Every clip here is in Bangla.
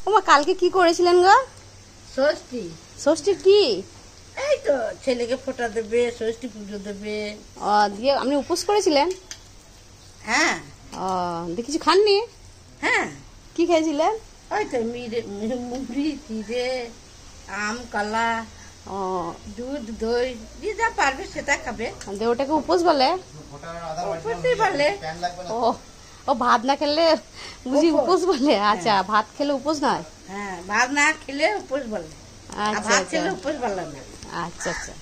ওমা কালকে কি করেছিলেন গো? ষষ্ঠী। ষষ্ঠী কি? এই তো ছেলেকে ফোঁটা দেবে, ষষ্ঠী পুজো দেবে। ও দিয়ে আপনি উপোস করেছিলেন? হ্যাঁ। ও দিয়ে কিছু খাননি? হ্যাঁ। কি খেয়েছিলেন? ওই তো মুড়ি, চিড়ে, আম, কলা, ও দুধ, দই, যে যা পারবে সেটা খাবে। দিয়ে ওটাকে উপোস বলে? উপোসই বলে। ও ও ভাত না খেলে বুঝি উপোস বলে? আচ্ছা, ভাত খেলে উপোস নয়? হ্যাঁ, ভাত না খেলে উপোস বলে। আচ্ছা ভাত আচ্ছা খেলে উপোস বলে না। আচ্ছা আচ্ছা।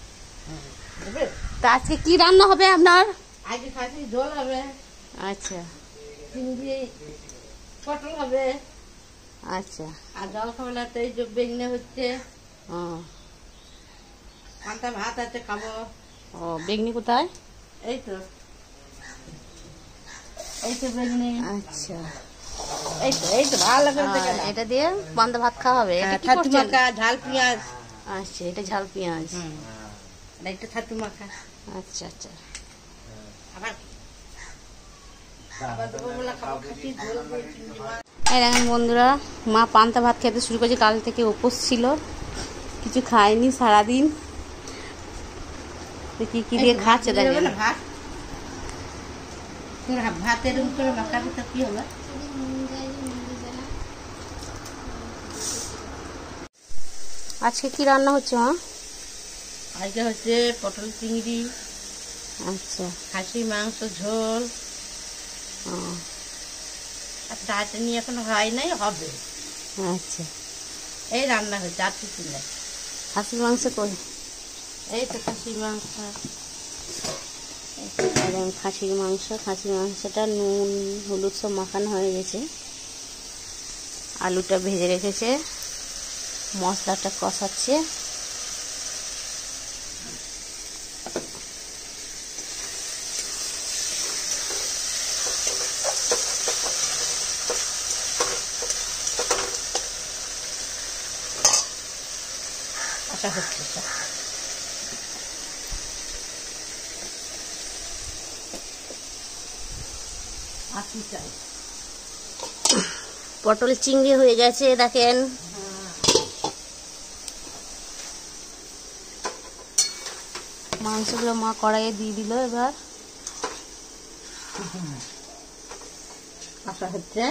তা আজকে কি রান্না হবে আপনার? আজকে খাসি ঝোল হবে, আচ্ছা চিংড়ি, পটল হবে। আচ্ছা। আর জল খাবেলাতে এই যে বেগনে হচ্ছে, ও পান্তা ভাত আছে খাবো। ও বেগনি কোথায়? এই তো বেগনি। আচ্ছা, এই তো ভালো করে দেখে নাও। এটা দিয়ে পান্তা ভাত খাওয়া হবে। এটা কি ছাতু করছেন? মাখা, ঝাল পেঁয়াজ। আচ্ছা, এটা ঝাল পেঁয়াজ। এটা ছাতু মাখা। আচ্ছা আচ্ছা। আবার দুপুরবেলা খাবো খাসি ঝোল দিয়ে চিংড়ি মাছ। এই দেখেন বন্ধুরা, মা পান্তা ভাত খেতে শুরু করেছে। কাল থেকে উপোস ছিল, কিছু খায়নি সারাদিন। কি কি দিয়ে খাচ্ছে দেখেন। ভাত ভাতের উপরে মাখাবি তো কি হবে? আজকে কি রান্না হচ্ছে মা? আজকে হচ্ছে পটল চিংড়ি, আচ্ছা, খাসি মাংস ঝোল। আর চাটনি এখন হয় নাই, হবে। আচ্ছা। এই রান্না হচ্ছে, আর কিছু নেই। খাসির মাংস কই? এই তো খাসি মাংস। খাসির মাংস, খাসির মাংসটা নুন হলুদ সব মাখানো হয়ে গেছে। আলুটা ভেজে রেখেছে, মশলাটা কষাচ্ছে। আশা হচ্ছে পটল চিংড়ি হয়ে গেছে দেখেন। মাংসগুলো মা কড়াইয়ে দিয়ে দিল। এবার আশা হচ্ছে